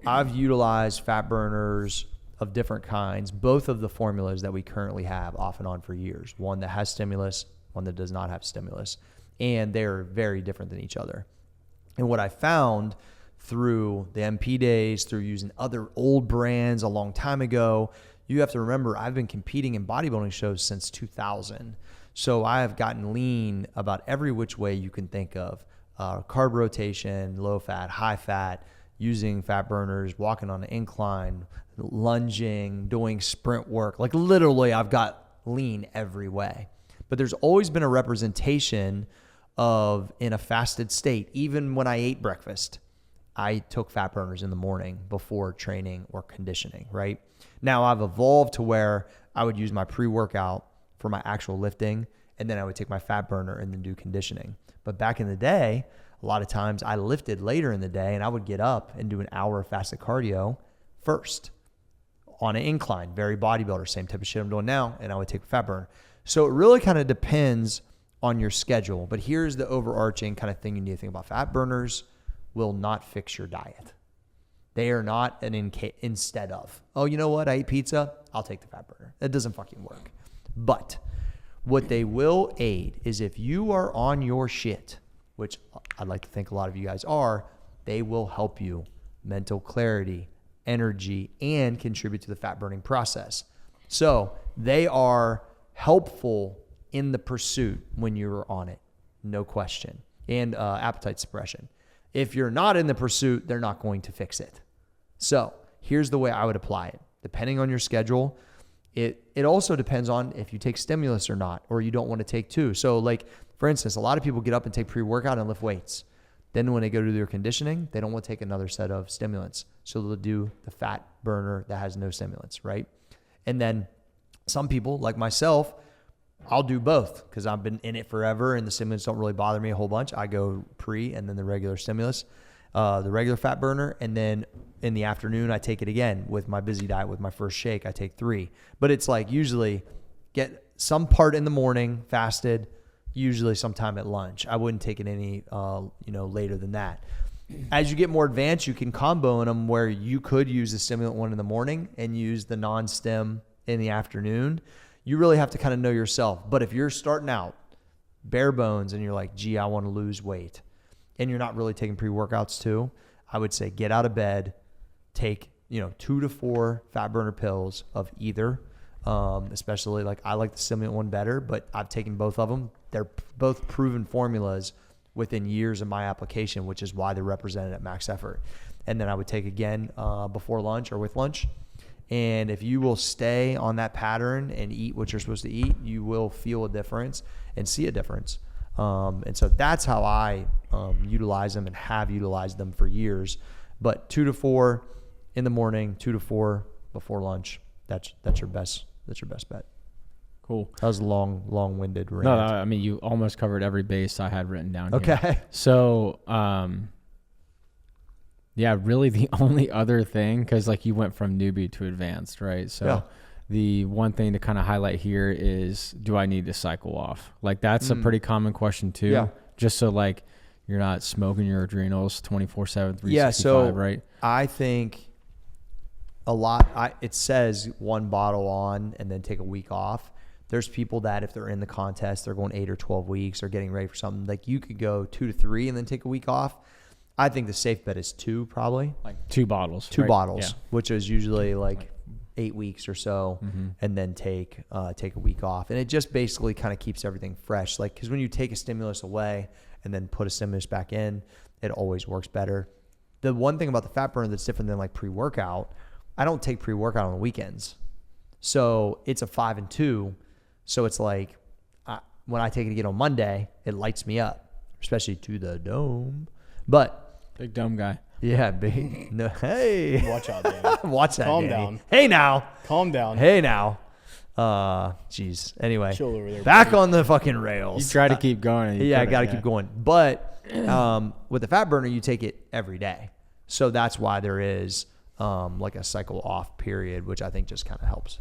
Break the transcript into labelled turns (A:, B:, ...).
A: I've utilized fat burners of different kinds, both of the formulas that we currently have off and on for years. One that has stimulus, one that does not have stimulus. And they're very different than each other. And what I found through the MP days, through using other old brands a long time ago, you have to remember I've been competing in bodybuilding shows since 2000. So I have gotten lean about every which way you can think of. Carb rotation, low fat, high fat, using fat burners, walking on an incline, lunging, doing sprint work. Like literally I've got lean every way. But there's always been a representation of in a fasted state. Even when I ate breakfast, I took fat burners in the morning before training or conditioning, right? Now I've evolved to where I would use my pre-workout for my actual lifting, and then I would take my fat burner and then do conditioning. But back in the day, a lot of times I lifted later in the day and I would get up and do an hour of fasted cardio first on an incline, very bodybuilder, same type of shit I'm doing now, and I would take a fat burner. So it really kind of depends on your schedule. But here's the overarching kind of thing you need to think about. Fat burners will not fix your diet. They are not an instead of. Oh, you know what? I ate pizza. I'll take the fat burner. That doesn't fucking work. But what they will aid is if you are on your shit, which I'd like to think a lot of you guys are, they will help you mental clarity, energy, and contribute to the fat burning process. So they are helpful in the pursuit when you're on it, no question, and appetite suppression. If you're not in the pursuit, they're not going to fix it. So here's the way I would apply it. Depending on your schedule, it also depends on if you take stimulus or not, or you don't want to take two. So like, for instance, a lot of people get up and take pre-workout and lift weights. Then when they go to their conditioning, they don't want to take another set of stimulants. So they'll do the fat burner that has no stimulants, right? And then some people, like myself, I'll do both because I've been in it forever and the stimulants don't really bother me a whole bunch. I go pre and then the regular stimulus, the regular fat burner. And then in the afternoon, I take it again with my busy diet. With my first shake, I take 3. But it's like usually get some part in the morning fasted, usually sometime at lunch. I wouldn't take it any, later than that. As you get more advanced, you can combo in them where you could use the stimulant one in the morning and use the non-stim in the afternoon. You really have to kind of know yourself. But if you're starting out bare bones and you're like, gee, I want to lose weight, and you're not really taking pre-workouts too, I would say get out of bed, take 2 to 4 fat burner pills of either. Especially like I like the stimulant one better, but I've taken both of them. They're both proven formulas within years of my application, which is why they're represented at max effort. And then I would take again before lunch or with lunch. And if you will stay on that pattern and eat what you're supposed to eat, you will feel a difference and see a difference. And so that's how I utilize them and have utilized them for years. But 2 to 4 in the morning, 2 to 4 before lunch. That's your best bet.
B: Cool.
A: That was a long-winded rant.
B: No, I mean, you almost covered every base I had written down here.
A: Okay.
B: So, yeah, really the only other thing, because like you went from newbie to advanced, right? So yeah. The one thing to kind of highlight here is, do I need to cycle off? Like that's a pretty common question too. Yeah. Just so like you're not smoking your adrenals 24/7, 365,
A: yeah, so
B: right?
A: I think a lot, it says 1 bottle on and then take a week off. There's people that if they're in the contest, they're going 8 or 12 weeks or getting ready for something. Like you could go 2 to 3 and then take a week off. I think the safe bet is 2 probably.
B: Like 2 bottles.
A: 2
B: right?
A: bottles,
B: yeah.
A: Which is usually like 8 weeks or so, and then take a week off. And it just basically kind of keeps everything fresh. Like, because when you take a stimulus away and then put a stimulus back in, it always works better. The one thing about the fat burner that's different than like pre-workout, I don't take pre-workout on the weekends. So it's a 5 and 2. So it's like when I take it again on Monday, it lights me up, especially to the dome. But
B: big dome guy.
A: Yeah, big. No, hey.
C: Watch out, Danny.
A: Watch that,
C: Calm
A: Danny.
C: down.
A: Hey now.
C: Calm down.
A: Hey now. Jeez. Anyway,
C: Chill over there,
A: back
C: buddy.
A: on the fucking rails.
B: You try to keep going.
A: Yeah, I got to keep going. But with the fat burner, you take it every day. So that's why there is like a cycle off period, which I think just kind of helps.